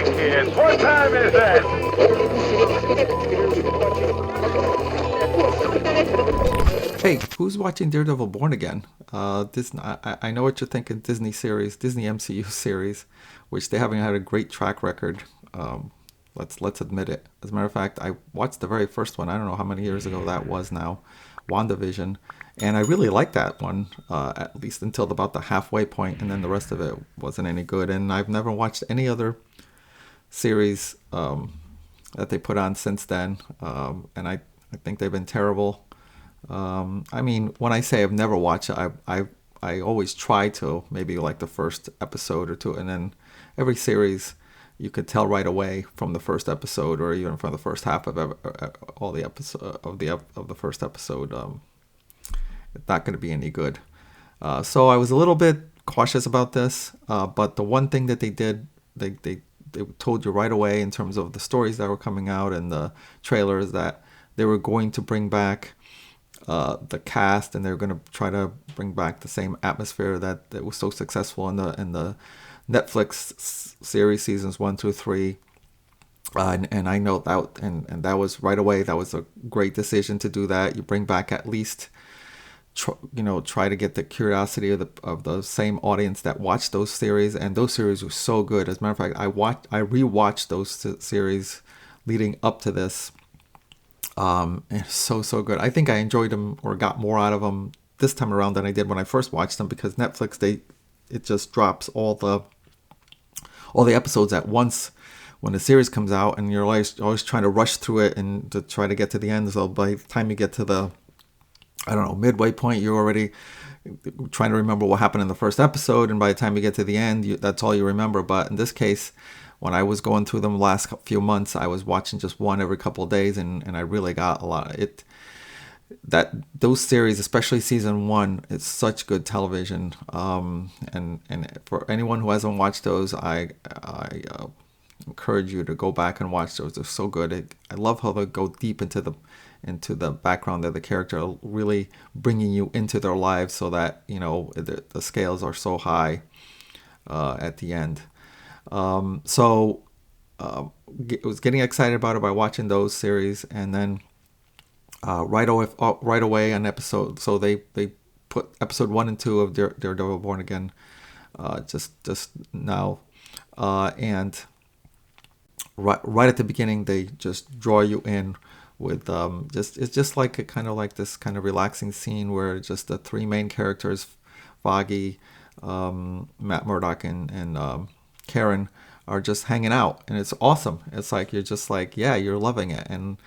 morning, kids. What time is it? Hey, who's watching Daredevil Born Again? Disney, I know what you're thinking. Disney series, Disney MCU series, which they haven't had a great track record. Let's admit it. As a matter of fact, I watched the very first one. I don't know how many years ago that was now, WandaVision, and I really liked that one, at least until about the halfway point, and then the rest of it wasn't any good. And I've never watched any other series that they put on since then, and I think they've been terrible. I mean, when I say I've never watched it, I always try to, maybe like the first episode or two, and then every series you could tell right away from the first episode, or even from the first half of all the episode of the first episode, it's not going to be any good. So I was a little bit cautious about this, but the one thing that they did, they told you right away in terms of the stories that were coming out and the trailers, that they were going to bring back the cast, and they're going to try to bring back the same atmosphere that was so successful in the Netflix series seasons 1, 2, 3. And I know that, and that was right away. That was a great decision to do that. You bring back at least, try to get the curiosity of the same audience that watched those series, and those series were so good. As a matter of fact, I rewatched those series leading up to this. And it's so good. I think I enjoyed them, or got more out of them this time around than I did when I first watched them, because Netflix, it just drops all the episodes at once when the series comes out, and you're always trying to rush through it and to try to get to the end. So by the time you get to the, I don't know, midway point, you're already trying to remember what happened in the first episode, and by the time you get to the end, that's all you remember. But in this case, when I was going through them the last few months, I was watching just one every couple of days, and I really got a lot of it. Those series, especially season 1, it's such good television. And for anyone who hasn't watched those, I encourage you to go back and watch those. They're so good. I love how they go deep into the background of the character, really bringing you into their lives, so that the scales are so high at the end. So I was getting excited about it by watching those series, and then right away an episode. So they put episode 1 and 2 of Daredevil Born Again just now, and right at the beginning they just draw you in with it's just like a kind of like this kind of relaxing scene where just the three main characters, Foggy, Matt Murdock, and Karen, are just hanging out, and it's awesome. It's like you're just like, yeah, you're loving it. And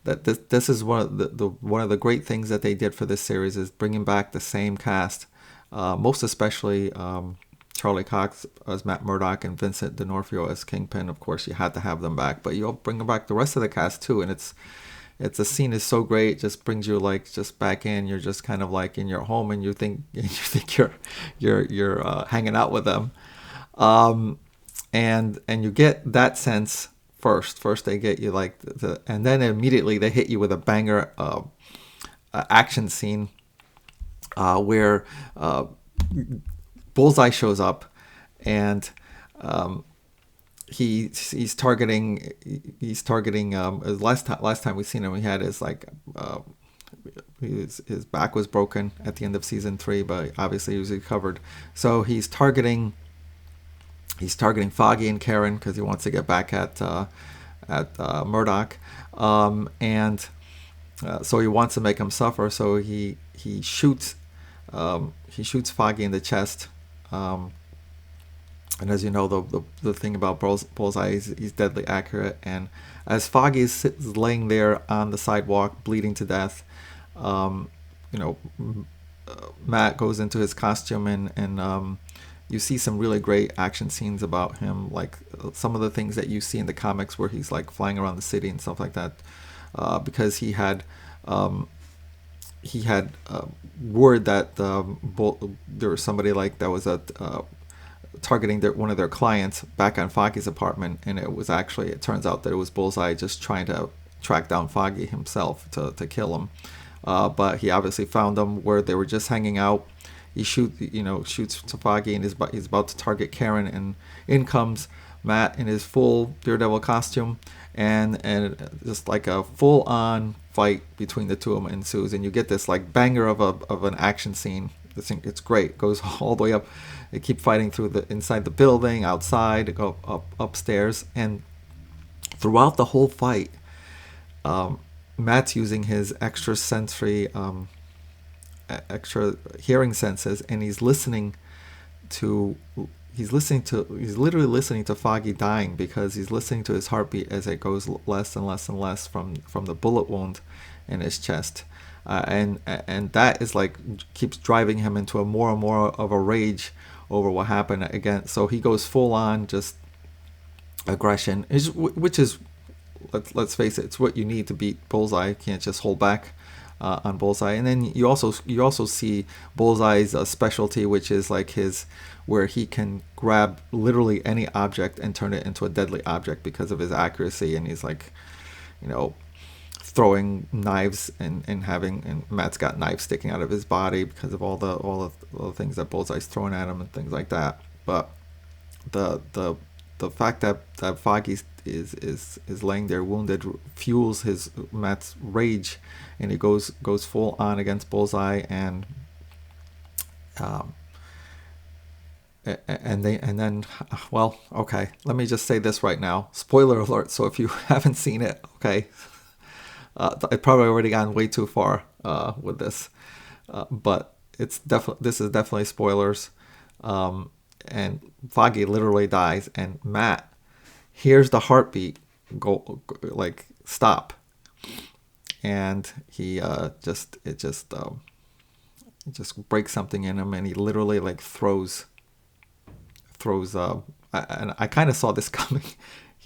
that this is one of the great things that they did for this series, is bringing back the same cast, most especially Charlie Cox as Matt Murdock and Vincent D'Onofrio as Kingpin. Of course, you had to have them back, but you'll bring back the rest of the cast too. And it's the scene is so great, it just brings you like just back in. You're just kind of like in your home, and you think you're hanging out with them. And you get that sense first. First they get you like and then immediately they hit you with a banger action scene where Bullseye shows up, and he's targeting last time we seen him, he had his like his back was broken at the end of season 3, but obviously he was recovered. So he's targeting Foggy and Karen because he wants to get back at Murdoch, and so he wants to make him suffer. So he shoots Foggy in the chest, and as you know, the thing about Bullseye is he's deadly accurate. And as Foggy is laying there on the sidewalk bleeding to death, Matt goes into his costume, and you see some really great action scenes about him, like some of the things that you see in the comics where he's like flying around the city and stuff like that, because he had word that there was somebody like that was targeting one of their clients back on Foggy's apartment, and it turns out that it was Bullseye just trying to track down Foggy himself to kill him, but he obviously found them where they were just hanging out. He shoots to Foggy, and he's about to target Karen, and in comes Matt in his full Daredevil costume, and just like a full on fight between the two of them ensues, and you get this like banger of an action scene. It's great. It goes all the way up. They keep fighting through the inside the building, outside, go up upstairs, and throughout the whole fight, Matt's using his extra hearing senses, and he's to literally listening to Foggy dying, because he's listening to his heartbeat as it goes less and less and less from the bullet wound in his chest, and that is like keeps driving him into a more and more of a rage over what happened again. So he goes full on just aggression, which is, let's face it, it's what you need to beat Bullseye. You can't just hold back on Bullseye. And then you also see Bullseye's specialty, which is like where he can grab literally any object and turn it into a deadly object because of his accuracy. And he's like, throwing knives and Matt's got knives sticking out of his body because of all the things that Bullseye's throwing at him and things like that. But the fact that Foggy is laying there wounded fuels Matt's rage, and he goes full on against Bullseye, and then well, okay, let me just say this right now, spoiler alert. So if you haven't seen it, okay, I probably already gone way too far with this, but this is definitely spoilers. And Foggy literally dies, and Matt hears the heartbeat go like stop, and he just breaks something in him, and he literally like throws. And I kind of saw this coming.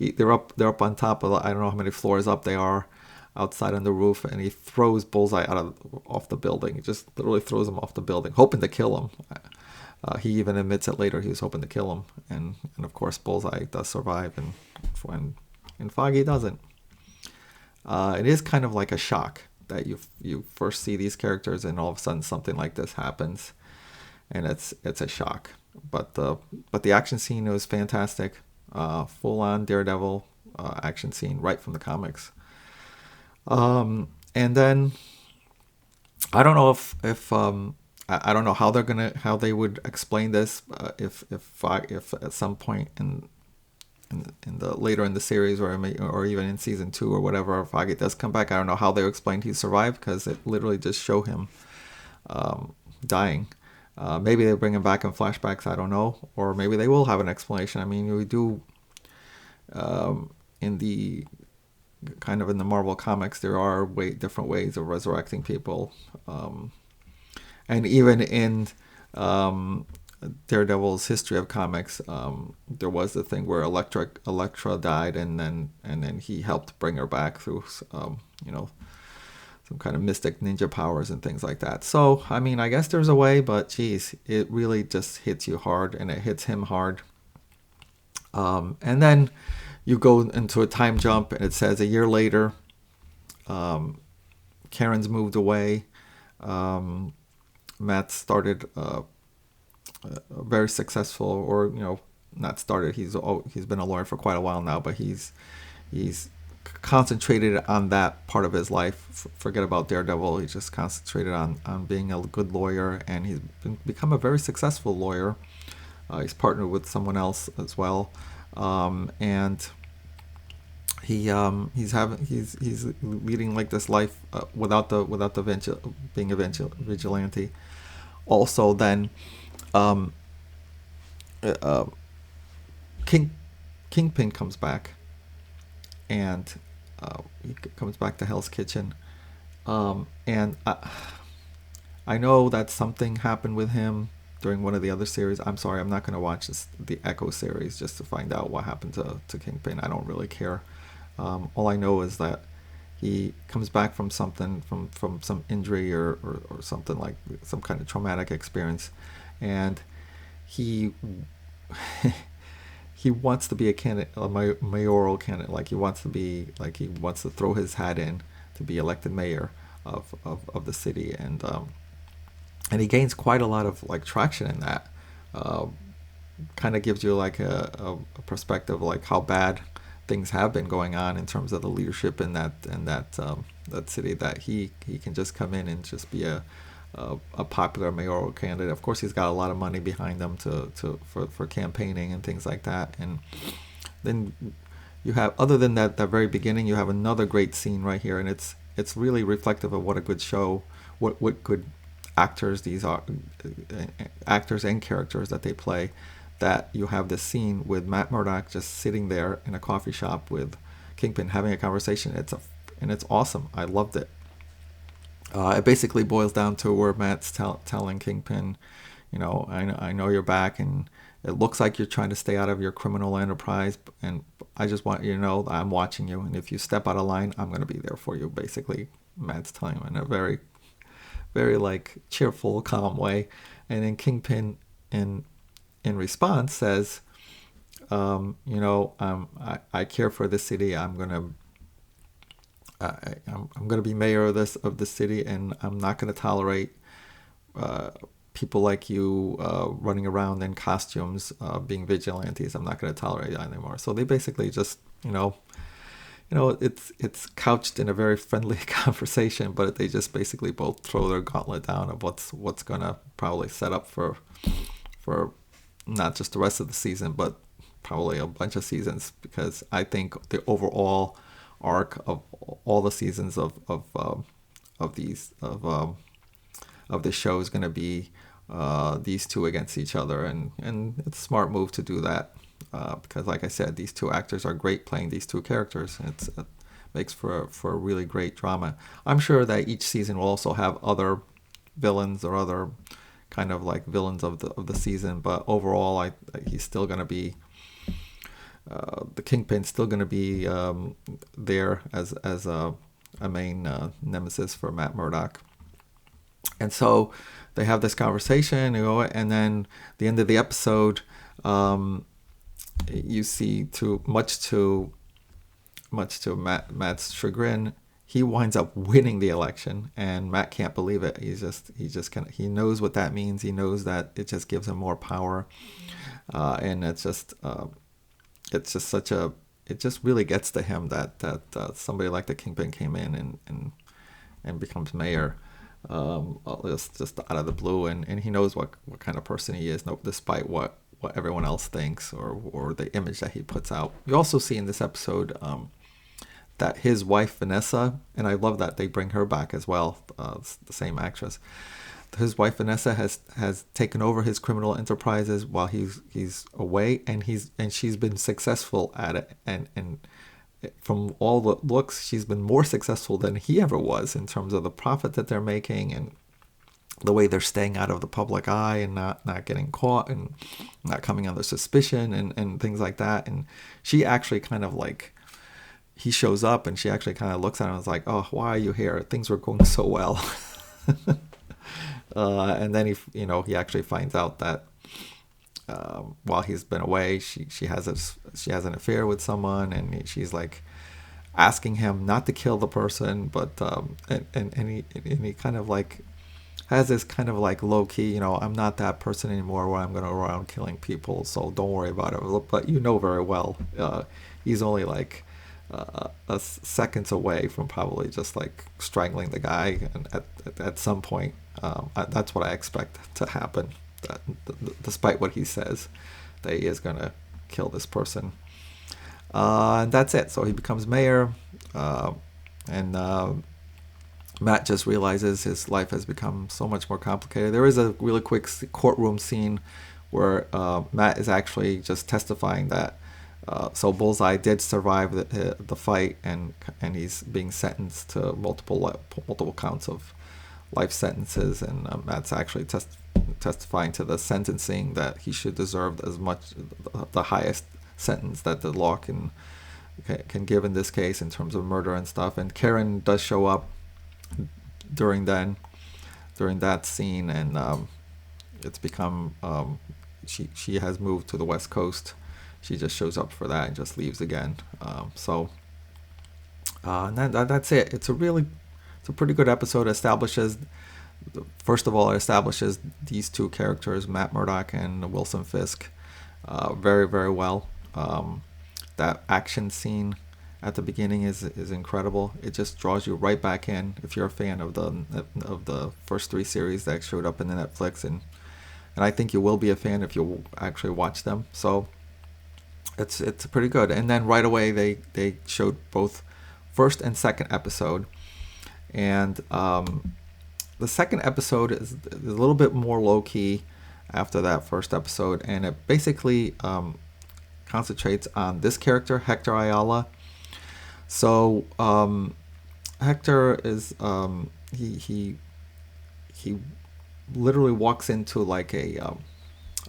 They're up on top of, I don't know how many floors up they are, outside on the roof, and he throws Bullseye off the building. He just literally throws him off the building, hoping to kill him. He even admits it later. He was hoping to kill him, and of course Bullseye does survive, and Foggy doesn't. It is kind of like a shock that you first see these characters, and all of a sudden something like this happens, and it's a shock. But the action scene was fantastic, full on Daredevil action scene right from the comics. And then I don't know if I don't know how they would explain this, if at some point in the later in the series, or even in season 2 or whatever, if Foggy does come back. I don't know how they explained he survived, because it literally just show him dying. Maybe they bring him back in flashbacks, I don't know, or maybe they will have an explanation. I mean, we do in the Marvel comics, there are different ways of resurrecting people. And even in Daredevil's history of comics, there was the thing where Elektra died, and then he helped bring her back through, some kind of mystic ninja powers and things like that. So, I mean, I guess there's a way, but geez, it really just hits you hard, and it hits him hard. And then you go into a time jump, and it says a year later, Karen's moved away. Matt started a very successful, or not started. He's been a lawyer for quite a while now, but he's concentrated on that part of his life. Forget about Daredevil. He's just concentrated on being a good lawyer, and he's become a very successful lawyer. He's partnered with someone else as well, and he's leading like this life without being a vigilante. Also, then Kingpin comes back, and he comes back to Hell's Kitchen, and I know that something happened with him during one of the other series. I'm sorry, I'm not going to watch the Echo series just to find out what happened to Kingpin. I don't really care. All I know is that he comes back from something, from some injury or something, like some kind of traumatic experience, and he he wants to be a candidate, a mayoral candidate. Like he wants to throw his hat in to be elected mayor of the city, and he gains quite a lot of like traction in that. kind of gives you like a perspective like how bad things have been going on in terms of the leadership in that city, that he can just come in and just be a popular mayoral candidate. Of course, he's got a lot of money behind him for campaigning and things like that. And then you have, other than that very beginning, you have another great scene right here, and it's really reflective of what a good show, what good actors these are, actors and characters that they play. That you have this scene with Matt Murdock just sitting there in a coffee shop with Kingpin having a conversation. And it's awesome. I loved it. It basically boils down to where Matt's telling Kingpin, I know you're back, and it looks like you're trying to stay out of your criminal enterprise, and I just want you to know that I'm watching you, and if you step out of line, I'm going to be there for you. Basically, Matt's telling him in a very, very like cheerful, calm way, and then Kingpin in response says, I care for this city. I'm gonna be mayor of this city, and I'm not gonna tolerate people like you running around in costumes, being vigilantes. I'm not gonna tolerate that anymore. So they basically just, it's couched in a very friendly conversation, but they just basically both throw their gauntlet down of what's gonna probably set up for not just the rest of the season, but probably a bunch of seasons, because I think the overall arc of all the seasons of this show is going to be these two against each other, and it's a smart move to do that, because like I said, these two actors are great playing these two characters. It makes for a really great drama. I'm sure that each season will also have other villains or other kind of like villains of the season, but overall, he's still going to be the Kingpin's still going to be there as a main nemesis for Matt Murdock. And so they have this conversation, and then the end of the episode, you see, much to Matt's chagrin, he winds up winning the election, and Matt can't believe it. He knows what that means. He knows that it just gives him more power, and it just really gets to him that somebody like the Kingpin came in and becomes mayor, just out of the blue, and he knows what kind of person he is, despite what everyone else thinks or the image that he puts out. You also see in this episode that his wife Vanessa, and I love that they bring her back as well, the same actress. His wife Vanessa has taken over his criminal enterprises while he's away, and she's been successful at it, and from all the looks, she's been more successful than he ever was in terms of the profit that they're making and the way they're staying out of the public eye and not getting caught and not coming under suspicion and things like that. And she actually kind of like, he shows up and she actually kind of looks at him and is like, oh, why are you here? Things were going so well. And then he actually finds out that while he's been away, she has an affair with someone, and she's like asking him not to kill the person, but and he kind of like has this kind of like low key, I'm not that person anymore where I'm going to go around killing people, so don't worry about it. But very well, he's only like seconds away from probably just like strangling the guy, and at some point, that's what I expect to happen. That, despite what he says, that he is going to kill this person. And that's it. So he becomes mayor, and Matt just realizes his life has become so much more complicated. There is a really quick courtroom scene where Matt is actually just testifying that so Bullseye did survive the fight, and he's being sentenced to multiple counts of life sentences, and Matt's actually testifying to the sentencing that he should deserve as much the highest sentence that the law can give in this case in terms of murder and stuff. And Karen does show up during that scene, and it's become she has moved to the West Coast. She just shows up for that and just leaves again. And that's it. It's a pretty good episode. First of all, it establishes these two characters, Matt Murdock and Wilson Fisk, very, very well. That action scene at the beginning is incredible. It just draws you right back in if you're a fan of the first three series that showed up in the Netflix, and I think you will be a fan if you actually watch them. So it's pretty good. And then right away they showed both first and second episode, and the second episode is a little bit more low key after that first episode, and it basically concentrates on this character, Hector Ayala. So Hector is he literally walks into like a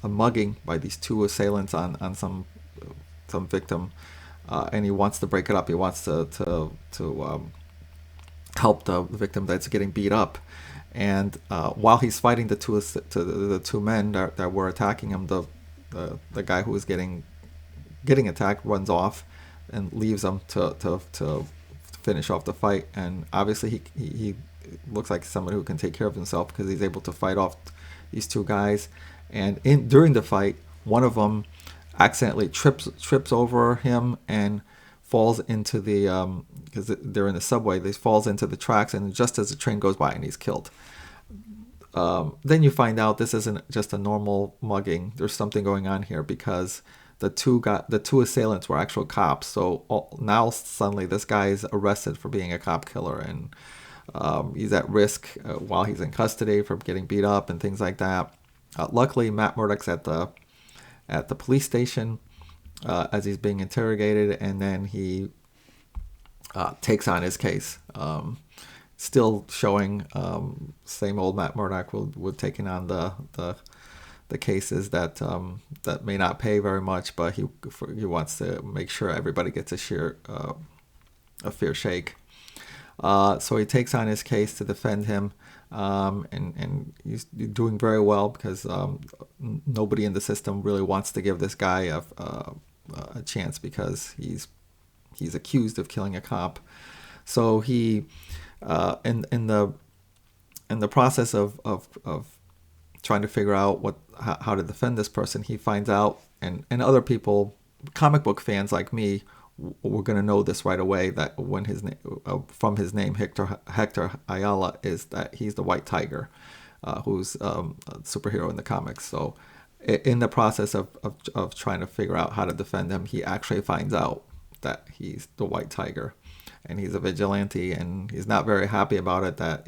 mugging by these two assailants on some victim, and he wants to break it up. He wants to help the victim that's getting beat up. And while he's fighting the two men that were attacking him, the guy who was getting attacked runs off and leaves him to finish off the fight. And obviously he looks like somebody who can take care of himself because he's able to fight off these two guys. And during the fight, one of them accidentally trips over him and falls into the because they're in the subway. They falls into the tracks, and just as the train goes by, and he's killed. Then you find out this isn't just a normal mugging. There's something going on here because the two assailants were actual cops. So now suddenly this guy is arrested for being a cop killer, and he's at risk while he's in custody from getting beat up and things like that. Luckily, Matt Murdock's at the police station as he's being interrogated, and then he takes on his case. Still showing same old Matt Murdock with taking on the cases that may not pay very much, but he wants to make sure everybody gets a fair shake. So he takes on his case to defend him, and he's doing very well because nobody in the system really wants to give this guy a chance because he's accused of killing a cop. So he in the process of trying to figure out how to defend this person, he finds out, and other people, comic book fans like me, we're going to know this right away, that when his name from his name Hector Ayala, is that he's the White Tiger, who's a superhero in the comics. So in the process of trying to figure out how to defend him, he actually finds out that he's the White Tiger, and he's a vigilante, and he's not very happy about it, that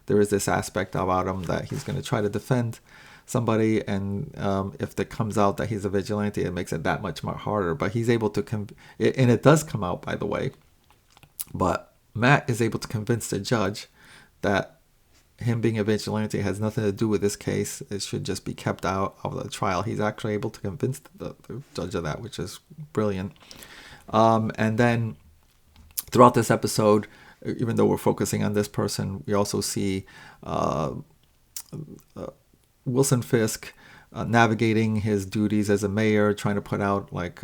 there is this aspect about him that he's going to try to defend somebody, and if it comes out that he's a vigilante, it makes it that much more harder. But he's able to and it does come out, by the way, but Matt is able to convince the judge that him being a vigilante has nothing to do with this case. It should just be kept out of the trial. He's actually able to convince the judge of that, which is brilliant. And then throughout this episode, even though we're focusing on this person, we also see Wilson Fisk navigating his duties as a mayor, trying to put out like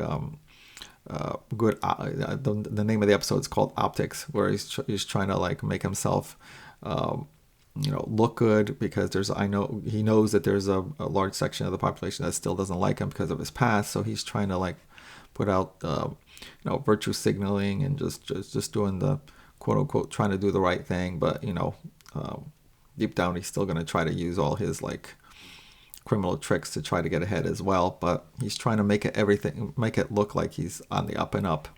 good. The name of the episode is called Optics, where he's trying to like make himself look good, because he knows that there's a large section of the population that still doesn't like him because of his past. So he's trying to like put out virtue signaling and just doing the quote unquote trying to do the right thing, but deep down he's still going to try to use all his like criminal tricks to try to get ahead as well. But he's trying to make it look like he's on the up and up,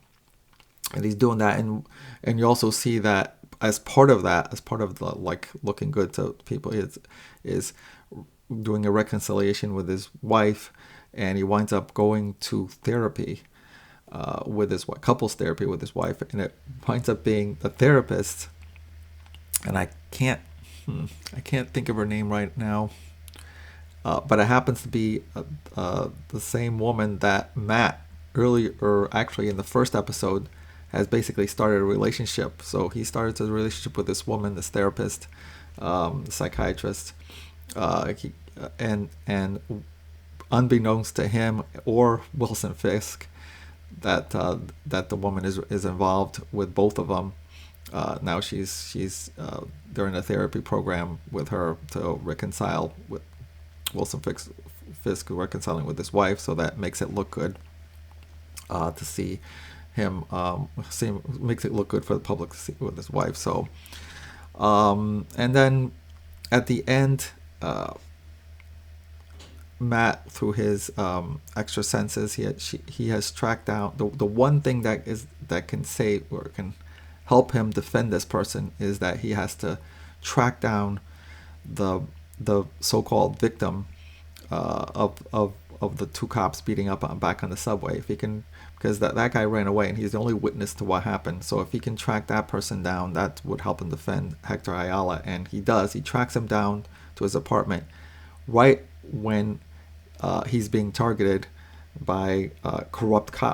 and he's doing that. And you also see that as part of the like looking good to people, is doing a reconciliation with his wife, and he winds up going to therapy with his couples therapy with his wife, and it winds up being the therapist, and I can't think of her name right now, but it happens to be the same woman that Matt earlier, actually in the first episode, has basically started a relationship. So he started a relationship with this woman, this therapist, the psychiatrist, and unbeknownst to him or Wilson Fisk, that the woman is involved with both of them. Now they're in a therapy program with her to reconcile with Wilson Fisk reconciling with his wife, so that makes it look good to see him. Makes it look good for the public to see with his wife. So, and then at the end, Matt, through his extra senses, he has tracked down the one thing that can save or can help him defend this person is that he has to track down the so-called victim of the two cops beating up on back on the subway. If he can, because that guy ran away and he's the only witness to what happened. So if he can track that person down, that would help him defend Hector Ayala. And he does. He tracks him down to his apartment right when he's being targeted by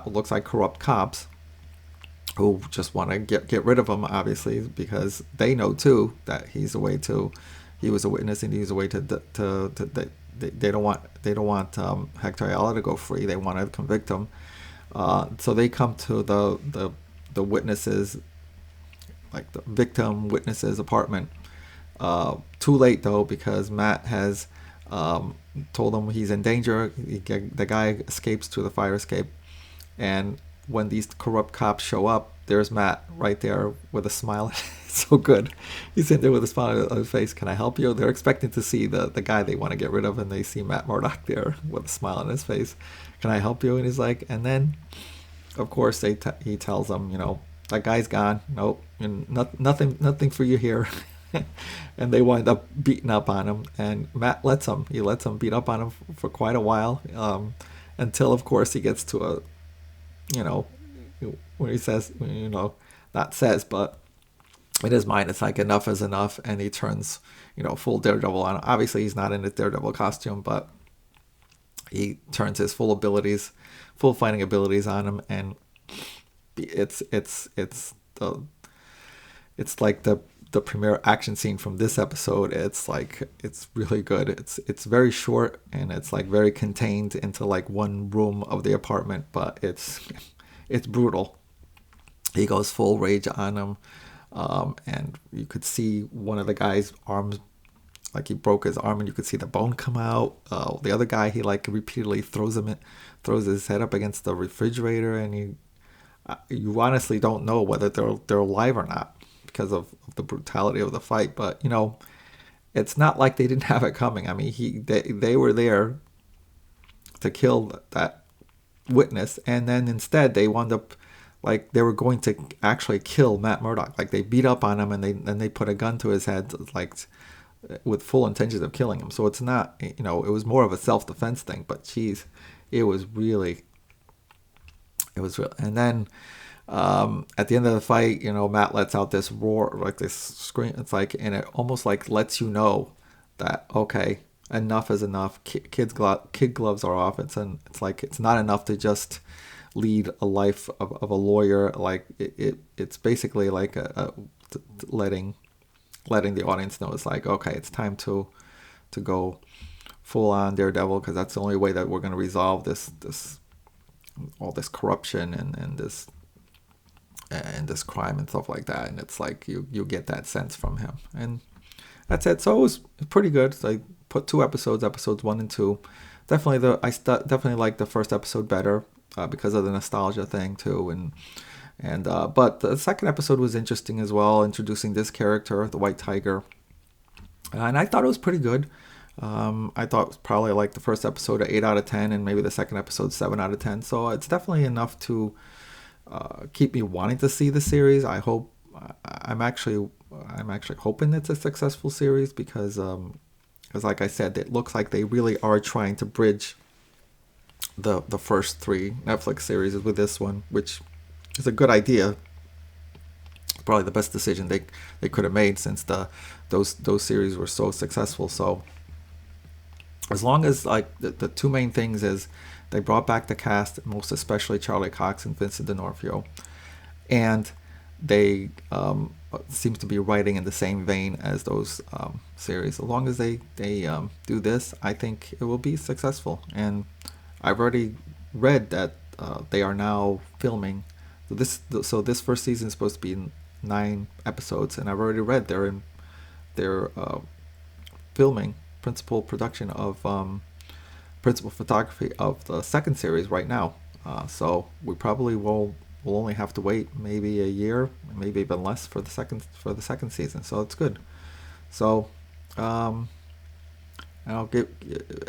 looks like corrupt cops who just want to get rid of him, obviously, because they know too that he was a witness and he's a way to they don't want Hector Ayala to go free. They want to convict him. So they come to the witnesses, like the victim witnesses' apartment. Too late though, because Matt has told them he's in danger. The guy escapes to the fire escape, and when these corrupt cops show up, there's Matt right there with a smile. It's so good. He's sitting there with a smile on his face. Can I help you? They're expecting to see the guy they want to get rid of, and they see Matt Murdock there with a smile on his face. Can I help you? And he's like, and then, of course, he tells them, that guy's gone. Nope, nothing for you here. And they wind up beating up on him, and Matt lets him. He lets him beat up on him for quite a while, until, of course, he gets to a, when he says, not says, but in his mind, it's like enough is enough, and he turns, full Daredevil on him. Obviously, he's not in a Daredevil costume, but he turns his full fighting abilities on him, and it's like the premiere action scene from this episode. It's really good. It's very short, and it's like very contained into like one room of the apartment, but it's brutal. He goes full rage on him, and you could see one of the guy's arms, like he broke his arm, and you could see the bone come out. The other guy, he like repeatedly throws his head up against the refrigerator, and you honestly don't know whether they're alive or not because of the brutality of the fight. But it's not like they didn't have it coming. I mean, they were there to kill that witness, and then instead they wound up like they were going to actually kill Matt Murdock. Like they beat up on him, and they put a gun to his head, like with full intentions of killing him. So it's not, it was more of a self-defense thing. But geez, it was real. And then at the end of the fight, Matt lets out this roar, like this scream. It's like, and it almost like lets you know that, okay, enough is enough. Kid gloves are off. It's like it's not enough to just lead a life of a lawyer. Like it's basically like letting the audience know it's like, okay, it's time to go full on Daredevil, because that's the only way that we're going to resolve this all this corruption and this crime and stuff like that. And it's like you get that sense from him, and that's it. So it was pretty good. So I put 2 episodes 1 and 2. Definitely definitely like the first episode better because of the nostalgia thing too, but the second episode was interesting as well, introducing this character, the White Tiger, and I thought it was pretty good. I thought it was probably like the first episode 8 out of 10, and maybe the second episode 7 out of 10. So it's definitely enough to keep me wanting to see the series. I hope I'm actually hoping it's a successful series, because like I said, it looks like they really are trying to bridge the first 3 Netflix series with this one, which is a good idea. Probably the best decision they could have made, since those series were so successful. So as long as like the 2 main things is they brought back the cast, most especially Charlie Cox and Vincent D'Onofrio, and they seems to be writing in the same vein as those series. As long as they do this, I think it will be successful. And I've already read that they are now filming. So this first season is supposed to be 9 episodes, and I've already read they're filming principal production of principal photography of the second series right now. So we probably will only have to wait maybe a year, maybe even less for the second season. So it's good. So I'll give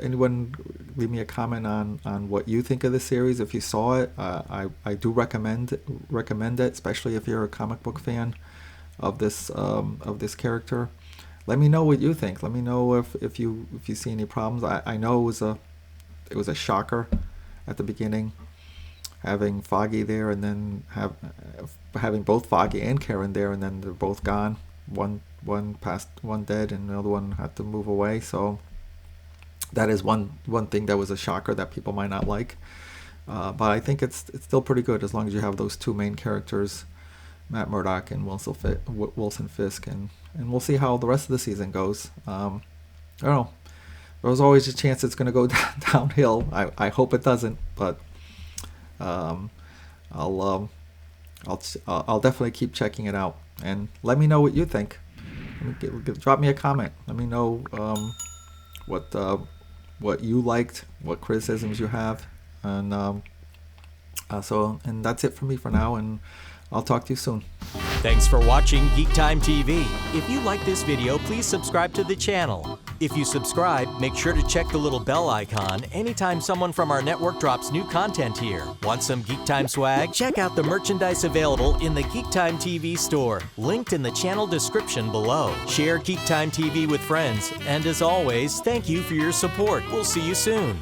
anyone leave me a comment on what you think of the series if you saw it. I do recommend it, especially if you're a comic book fan of this character. Let me know what you think. Let me know if you see any problems. I know it was a shocker at the beginning, having Foggy there, and then having both Foggy and Karen there, and then they're both gone. One passed, one dead, and the other one had to move away. So that is one thing that was a shocker that people might not like. But I think it's still pretty good as long as you have those two main characters, Matt Murdock and Wilson Fisk, and we'll see how the rest of the season goes. I don't know. There's always a chance it's going to go downhill. I hope it doesn't, but I'll definitely keep checking it out, and let me know what you think. Drop me a comment. Let me know what you liked, what criticisms you have, and and that's it for me for now, and I'll talk to you soon. Thanks for watching GeekTime TV. If you like this video, please subscribe to the channel. If you subscribe, make sure to check the little bell icon anytime someone from our network drops new content here. Want some GeekTime swag? Check out the merchandise available in the GeekTime TV store, linked in the channel description below. Share GeekTime TV with friends, and as always, thank you for your support. We'll see you soon.